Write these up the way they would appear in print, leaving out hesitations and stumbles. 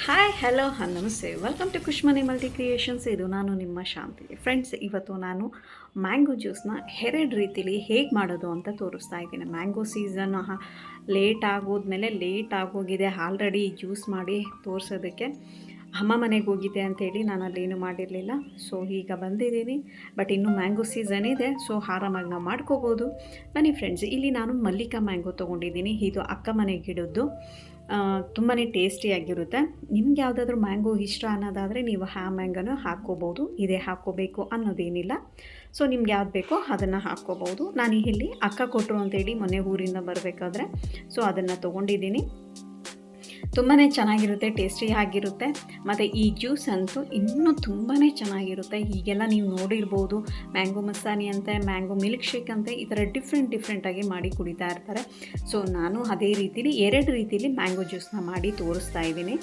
Hi hello ನಮಸ್ತೆ welcome to ಕುಷ್ಮನಿ multi creations. ಇದು ನಾನು ನಿಮ್ಮ ಶಾಂತಿ. ಫ್ರೆಂಡ್ಸ್, ಇವತ್ತು ನಾನು ಮ್ಯಾಂಗೋ ಜ್ಯೂಸ್ನ ಎರಡು ರೀತಿಲಿ ಹೇಗೆ ಮಾಡೋದು ಅಂತ ತೋರಿಸ್ತಾ ಇದ್ದೀನಿ. ಮ್ಯಾಂಗೋ ಸೀಸನ್ ಲೇಟ್ ಆಗೋಗಿದೆ ಆಲ್ರೆಡಿ ಜ್ಯೂಸ್ ಮಾಡಿ ತೋರಿಸೋದಕ್ಕೆ. ಅಮ್ಮ ಮನೆಗೆ ಹೋಗಿದ್ದೆ ಅಂಥೇಳಿ ನಾನು ಅಲ್ಲೇನು ಮಾಡಿರಲಿಲ್ಲ. ಸೊ ಈಗ ಬಂದಿದ್ದೀನಿ, ಬಟ್ ಇನ್ನೂ ಮ್ಯಾಂಗೋ ಸೀಸನ್ ಇದೆ, ಸೊ ಆರಾಮಾಗಿ ನಾವು ಮಾಡ್ಕೋಬೋದು. ಬನ್ನಿ ಫ್ರೆಂಡ್ಸ್, ಇಲ್ಲಿ ನಾನು ಮಲ್ಲಿಕಾ ಮ್ಯಾಂಗೋ ತೊಗೊಂಡಿದ್ದೀನಿ. ಇದು ಅಕ್ಕ ಮನೆ ಗಿಡದ್ದು. ತುಂಬಾ ಟೇಸ್ಟಿಯಾಗಿರುತ್ತೆ. ನಿಮ್ಗೆ ಯಾವುದಾದ್ರೂ ಮ್ಯಾಂಗೋ ಇಷ್ಟ ಅನ್ನೋದಾದರೆ ನೀವು ಮ್ಯಾಂಗೋನ ಹಾಕ್ಕೋಬೋದು. ಇದೇ ಹಾಕ್ಕೋಬೇಕು ಅನ್ನೋದೇನಿಲ್ಲ. ಸೊ ನಿಮ್ಗೆ ಯಾವ್ದು ಬೇಕೋ ಅದನ್ನು ಹಾಕ್ಕೋಬೋದು. ನಾನು ಇಲ್ಲಿ ಅಕ್ಕ ಕೊಟ್ಟರು ಅಂತೇಳಿ ಮೊನ್ನೆ ಊರಿಂದ ಬರಬೇಕಾದ್ರೆ ಸೊ ಅದನ್ನು ತೊಗೊಂಡಿದ್ದೀನಿ. ತುಂಬಾ ಚೆನ್ನಾಗಿರುತ್ತೆ, ಟೇಸ್ಟಿಯಾಗಿರುತ್ತೆ. ಮತ್ತು ಈ ಜ್ಯೂಸ್ ಅಂತೂ ಇನ್ನೂ ತುಂಬಾ ಚೆನ್ನಾಗಿರುತ್ತೆ. ಈಗೆಲ್ಲ ನೀವು ನೋಡಿರ್ಬೋದು, ಮ್ಯಾಂಗೋ ಮಸಾನಿ ಅಂತೆ, ಮ್ಯಾಂಗೋ ಮಿಲ್ಕ್ ಶೇಕ್ ಅಂತೆ, ಈ ಥರ ಡಿಫ್ರೆಂಟಾಗಿ ಮಾಡಿ ಕುಡಿತಾ ಇರ್ತಾರೆ. ಸೊ ನಾನು ಅದೇ ರೀತಿಲಿ ಎರಡು ರೀತಿಲಿ ಮ್ಯಾಂಗೋ ಜ್ಯೂಸನ್ನ ಮಾಡಿ ತೋರಿಸ್ತಾ ಇದ್ದೀನಿ.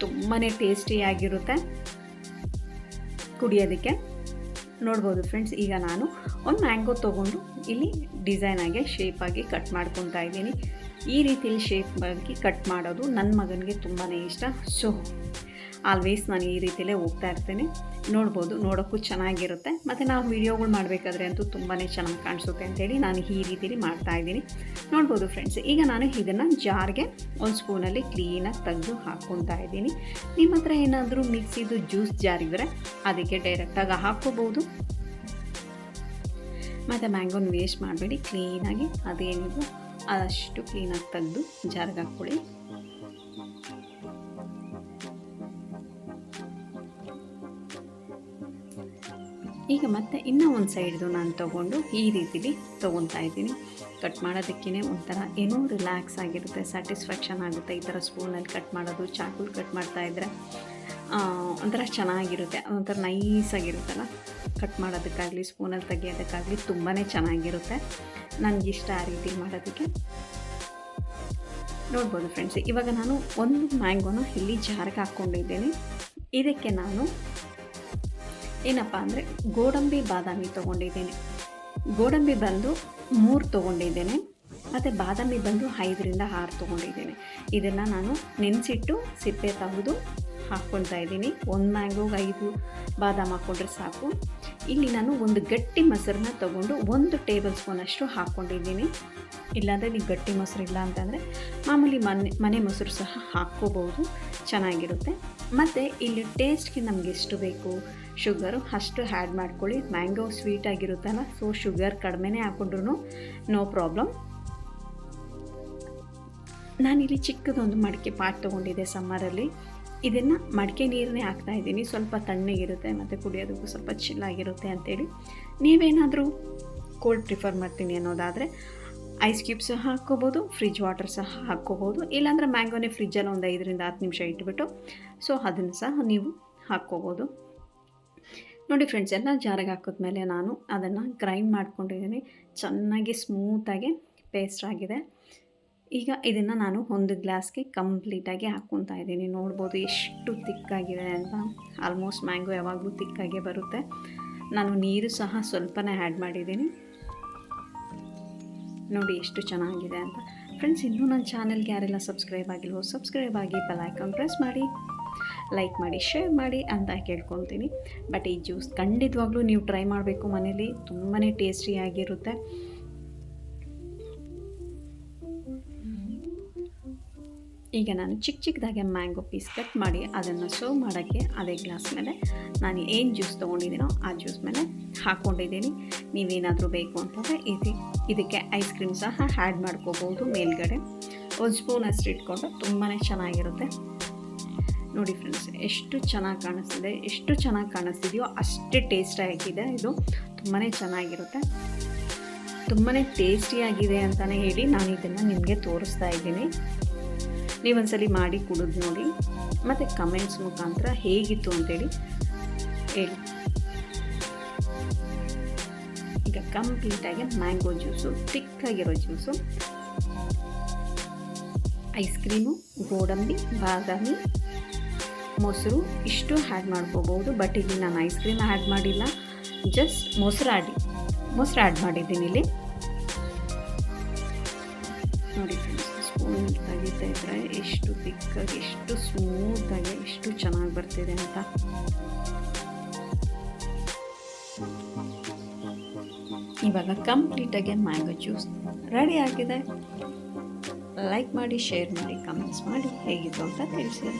ತುಂಬಾ ಟೇಸ್ಟಿಯಾಗಿರುತ್ತೆ ಕುಡಿಯೋದಕ್ಕೆ. ನೋಡ್ಬೋದು ಫ್ರೆಂಡ್ಸ್, ಈಗ ನಾನು ಒಂದು ಮ್ಯಾಂಗೋ ತೊಗೊಂಡು ಇಲ್ಲಿ ಡಿಸೈನಾಗಿ ಶೇಪಾಗಿ ಕಟ್ ಮಾಡ್ಕೊತಾ ಇದ್ದೀನಿ. ಈ ರೀತಿಯಲ್ಲಿ ಶೇಪ್ ಆಗಿ ಕಟ್ ಮಾಡೋದು ನನ್ನ ಮಗನಿಗೆ ತುಂಬಾ ಇಷ್ಟ. ಸೊ ಆಲ್ವೇಸ್ ನಾನು ಈ ರೀತಿಯಲ್ಲೇ ಹೋಗ್ತಾ ಇರ್ತೇನೆ. ನೋಡ್ಬೋದು, ನೋಡೋಕ್ಕೂ ಚೆನ್ನಾಗಿರುತ್ತೆ. ಮತ್ತು ನಾವು ವೀಡಿಯೋಗಳು ಮಾಡಬೇಕಾದ್ರೆ ಅಂತೂ ತುಂಬಾ ಚೆನ್ನಾಗಿ ಕಾಣಿಸುತ್ತೆ ಅಂತೇಳಿ ನಾನು ಈ ರೀತಿಯಲ್ಲಿ ಮಾಡ್ತಾಯಿದ್ದೀನಿ. ನೋಡ್ಬೋದು ಫ್ರೆಂಡ್ಸ್, ಈಗ ನಾನು ಇದನ್ನು ಜಾರ್ಗೆ ಒಂದು ಸ್ಪೂನಲ್ಲಿ ಕ್ಲೀನಾಗಿ ತೆಗೆದು ಹಾಕ್ಕೊತಾ ಇದ್ದೀನಿ. ನಿಮ್ಮ ಹತ್ರ ಏನಾದರೂ ಮಿಕ್ಸಿದು ಜ್ಯೂಸ್ ಜಾರ್ ಇದ್ದರೆ ಅದಕ್ಕೆ ಡೈರೆಕ್ಟಾಗಿ ಹಾಕ್ಕೋಬೋದು. ಮತ್ತು ಮ್ಯಾಂಗೋನ ವೇಸ್ಟ್ ಮಾಡಬೇಡಿ, ಕ್ಲೀನಾಗಿ ಅದೇನಿದೆ ಅಷ್ಟು ಕ್ಲೀನಾಗಿ ತೆಗೆದು ಜಾರ್ಗೆ ಹಾಕ್ಕೊಳ್ಳಿ. ಈಗ ಮತ್ತೆ ಇನ್ನೂ ಒಂದು ಸೈಡ್ದು ನಾನು ತೊಗೊಂಡು ಈ ರೀತಿಲಿ ತೊಗೊತಾ ಇದ್ದೀನಿ. ಕಟ್ ಮಾಡೋದಕ್ಕೇ ಒಂಥರ ಏನೋ ರಿಲ್ಯಾಕ್ಸ್ ಆಗಿರುತ್ತೆ, ಸ್ಯಾಟಿಸ್ಫ್ಯಾಕ್ಷನ್ ಆಗುತ್ತೆ. ಈ ಥರ ಸ್ಪೂನಲ್ಲಿ ಕಟ್ ಮಾಡೋದು, ಚಾಕುಲಿ ಕಟ್ ಮಾಡ್ತಾಯಿದ್ರೆ ಒಂಥರ ಚೆನ್ನಾಗಿರುತ್ತೆ, ಒಂಥರ ನೈಸಾಗಿರುತ್ತಲ್ಲ. ಕಟ್ ಮಾಡೋದಕ್ಕಾಗಲಿ ಸ್ಪೂನಲ್ಲಿ ತೆಗಿಯೋದಕ್ಕಾಗಲಿ ತುಂಬಾ ಚೆನ್ನಾಗಿರುತ್ತೆ. ನನಗಿಷ್ಟ ಆ ರೀತಿ ಮಾಡೋದಕ್ಕೆ. ನೋಡ್ಬೋದು ಫ್ರೆಂಡ್ಸ್, ಇವಾಗ ನಾನು ಒಂದು ಮ್ಯಾಂಗೋನ ಇಲ್ಲಿ ಜಾರ್ಗೆ ಹಾಕ್ಕೊಂಡಿದ್ದೀನಿ. ಇದಕ್ಕೆ ನಾನು ಏನಪ್ಪ ಅಂದರೆ ಗೋಡಂಬಿ ಬಾದಾಮಿ ತೊಗೊಂಡಿದ್ದೀನಿ. ಗೋಡಂಬಿ ಬಂದು 3 ತೊಗೊಂಡಿದ್ದೇನೆ, ಮತ್ತು ಬಾದಾಮಿ ಬಂದು 5ರಿಂದ 6 ತೊಗೊಂಡಿದ್ದೀನಿ. ಇದನ್ನು ನಾನು ನೆನೆಸಿಟ್ಟು ಸಿಪ್ಪೆ ತೆಗೆದು ಹಾಕ್ಕೊಳ್ತಾ ಇದ್ದೀನಿ. ಒಂದು ಮ್ಯಾಂಗೋಗೆ 5 ಬಾದಾಮಿ ಹಾಕ್ಕೊಂಡ್ರೆ ಸಾಕು. ಇಲ್ಲಿ ನಾನು ಒಂದು ಗಟ್ಟಿ ಮೊಸರನ್ನ ತೊಗೊಂಡು 1 ಟೇಬಲ್ ಸ್ಪೂನಷ್ಟು ಹಾಕ್ಕೊಂಡಿದ್ದೀನಿ. ಇಲ್ಲಾಂದರೆ ನೀವು ಗಟ್ಟಿ ಮೊಸರು ಇಲ್ಲ ಅಂತಂದರೆ ಮಾಮೂಲಿ ಮನೆ ಮೊಸರು ಸಹ ಹಾಕ್ಕೋಬೋದು, ಚೆನ್ನಾಗಿರುತ್ತೆ. ಮತ್ತು ಇಲ್ಲಿ ಟೇಸ್ಟ್ಗೆ ನಮಗೆ ಎಷ್ಟು ಬೇಕು ಶುಗರು ಅಷ್ಟು ಆ್ಯಡ್ ಮಾಡ್ಕೊಳ್ಳಿ. ಮ್ಯಾಂಗೋ ಸ್ವೀಟಾಗಿರುತ್ತಲ್ಲ, ಸೊ ಶುಗರ್ ಕಡಿಮೆನೇ ಹಾಕ್ಕೊಂಡ್ರು ನೋ ಪ್ರಾಬ್ಲಮ್. ನಾನಿಲ್ಲಿ ಚಿಕ್ಕದೊಂದು ಮಡಿಕೆ ಪಾಟ್ ತೊಗೊಂಡಿದ್ದೆ ಸಮ್ಮರಲ್ಲಿ. ಇದನ್ನು ಮಡಿಕೆ ನೀರನ್ನೇ ಹಾಕ್ತಾಯಿದ್ದೀನಿ. ಸ್ವಲ್ಪ ತಣ್ಣಗಿರುತ್ತೆ ಮತ್ತು ಕುಡಿಯೋದಕ್ಕೂ ಸ್ವಲ್ಪ ಚಿಲ್ಲಾಗಿರುತ್ತೆ ಅಂಥೇಳಿ. ನೀವೇನಾದರೂ ಕೋಲ್ಡ್ ಪ್ರಿಫರ್ ಮಾಡ್ತೀನಿ ಅನ್ನೋದಾದರೆ ಐಸ್ ಕ್ಯೂಬ್ಸ್ ಸಹ ಹಾಕ್ಕೋಬೋದು, ಫ್ರಿಜ್ ವಾಟರ್ ಸಹ ಹಾಕ್ಕೋಬೋದು. ಇಲ್ಲಾಂದರೆ ಮ್ಯಾಂಗೋನೇ ಫ್ರಿಜ್ಜಲ್ಲಿ ಒಂದು 5ರಿಂದ 10 ನಿಮಿಷ ಇಟ್ಬಿಟ್ಟು ಸೊ ಅದನ್ನು ಸಹ ನೀವು ಹಾಕ್ಕೋಬೋದು. ನೋಡಿ ಫ್ರೆಂಡ್ಸ್, ಎಲ್ಲ ಜಾರಿಗೆ ಹಾಕಿದ್ಮೇಲೆ ನಾನು ಅದನ್ನು ಗ್ರೈಂಡ್ ಮಾಡ್ಕೊಂಡಿದ್ದೀನಿ. ಚೆನ್ನಾಗಿ ಸ್ಮೂತಾಗಿ ಪೇಸ್ಟ್ ಆಗಿದೆ. ಈಗ ಇದನ್ನು ನಾನು ಒಂದು ಗ್ಲಾಸ್ಗೆ ಕಂಪ್ಲೀಟಾಗಿ ಹಾಕ್ಕೊತಾ ಇದ್ದೀನಿ. ನೋಡ್ಬೋದು ಎಷ್ಟು ತಿಕ್ಕಾಗಿದೆ ಅಂತ. ಆಲ್ಮೋಸ್ಟ್ ಮ್ಯಾಂಗೋ ಯಾವಾಗಲೂ ತಿಕ್ಕಾಗೇ ಬರುತ್ತೆ. ನಾನು ನೀರು ಸಹ ಸ್ವಲ್ಪನೇ ಆ್ಯಡ್ ಮಾಡಿದ್ದೀನಿ. ನೋಡಿ ಎಷ್ಟು ಚೆನ್ನಾಗಿದೆ ಅಂತ. ಫ್ರೆಂಡ್ಸ್, ಇನ್ನೂ ನನ್ನ ಚಾನಲ್ಗೆ ಯಾರೆಲ್ಲ ಸಬ್ಸ್ಕ್ರೈಬ್ ಆಗಿಲ್ವೋ ಸಬ್ಸ್ಕ್ರೈಬ್ ಆಗಿ, ಬೆಲ್ ಐಕಾನ್ ಪ್ರೆಸ್ ಮಾಡಿ, ಲೈಕ್ ಮಾಡಿ, ಶೇರ್ ಮಾಡಿ ಅಂತ ಕೇಳ್ಕೊತೀನಿ. ಬಟ್ ಈ ಜ್ಯೂಸ್ ಖಂಡಿತವಾಗ್ಲೂ ನೀವು ಟ್ರೈ ಮಾಡಬೇಕು ಮನೇಲಿ, ತುಂಬಾ ಟೇಸ್ಟಿಯಾಗಿರುತ್ತೆ. ಈಗ ನಾನು ಚಿಕ್ಕದಾಗೆ ಮ್ಯಾಂಗೋ ಪೀಸ್ ಕಟ್ ಮಾಡಿ ಅದನ್ನು ಸರ್ವ್ ಮಾಡೋಕ್ಕೆ ಅದೇ ಗ್ಲಾಸ್ ಮೇಲೆ ನಾನು ಏನು ಜ್ಯೂಸ್ ತೊಗೊಂಡಿದ್ದೀನೋ ಆ ಜ್ಯೂಸ್ ಮೇಲೆ ಹಾಕ್ಕೊಂಡಿದ್ದೀನಿ. ನೀವೇನಾದರೂ ಬೇಕು ಅಂತಂದರೆ ಇದಕ್ಕೆ ಐಸ್ ಕ್ರೀಮ್ ಸಹ ಆ್ಯಡ್ ಮಾಡ್ಕೋಬೋದು. ಮೇಲ್ಗಡೆ ಒಂದು ಸ್ಪೂನ್ ಅಷ್ಟು ಇಟ್ಕೊಂಡು ತುಂಬಾ ಚೆನ್ನಾಗಿರುತ್ತೆ. ನೋಡಿ ಫ್ರೆಂಡ್ಸ್, ಎಷ್ಟು ಚೆನ್ನಾಗಿ ಕಾಣಿಸ್ತಿದೆ. ಎಷ್ಟು ಚೆನ್ನಾಗಿ ಕಾಣಿಸ್ತಿದೆಯೋ ಅಷ್ಟೇ ಟೇಸ್ಟಿಯಾಗಿದೆ. ಇದು ತುಂಬಾ ಚೆನ್ನಾಗಿರುತ್ತೆ, ತುಂಬಾ ಟೇಸ್ಟಿಯಾಗಿದೆ ಅಂತಲೇ ಹೇಳಿ ನಾನು ಇದನ್ನು ನಿಮಗೆ ತೋರಿಸ್ತಾ ಇದ್ದೀನಿ. ನೀವೊಂದ್ಸಲಿ ಮಾಡಿ ಕುಡಿದು ನೋಡಿ, ಮತ್ತು ಕಮೆಂಟ್ಸ್ ಮುಖಾಂತರ ಹೇಗಿತ್ತು ಅಂತೇಳಿ ಹೇಳಿ. ಈಗ ಕಂಪ್ಲೀಟಾಗಿ ಮ್ಯಾಂಗೋ ಜ್ಯೂಸು, ತಿಕ್ಕಾಗಿರೋ ಜ್ಯೂಸು, ಐಸ್ ಕ್ರೀಮು, ಗೋಡಂಬಿ, ಬಾದಾಮಿ, ಮೊಸರು ಇಷ್ಟು ಆ್ಯಡ್ ಮಾಡ್ಕೋಬೋದು. ಬಟ್ ಇಲ್ಲಿ ನಾನು ಐಸ್ ಕ್ರೀಮ್ ಆ್ಯಡ್ ಮಾಡಿಲ್ಲ, ಜಸ್ಟ್ ಮೊಸರು ಆ್ಯಡ್ ಮಾಡಿದ್ದೀನಿ ಇಲ್ಲಿ. ನೋಡಿ ಫ್ರೆಂಡ್ಸ್, ಸ್ಪೂನಲ್ಲಿ ತೆಗಿತಾ ಇದ್ದರೆ ಎಷ್ಟು ತಿಕ್ಕಾಗಿ, ಎಷ್ಟು ಸ್ಮೂತಾಗಿ, ಎಷ್ಟು ಚೆನ್ನಾಗಿ ಬರ್ತಿದೆ ಅಂತ. ಇವಾಗ ಕಂಪ್ಲೀಟಾಗಿ ಮ್ಯಾಂಗೋ ಜ್ಯೂಸ್ ರೆಡಿ ಆಗಿದೆ. ಲೈಕ್ ಮಾಡಿ, ಶೇರ್ ಮಾಡಿ, ಕಮೆಂಟ್ಸ್ ಮಾಡಿ ಹೇಗಿತ್ತು ಅಂತ ತಿಳಿಸಿ.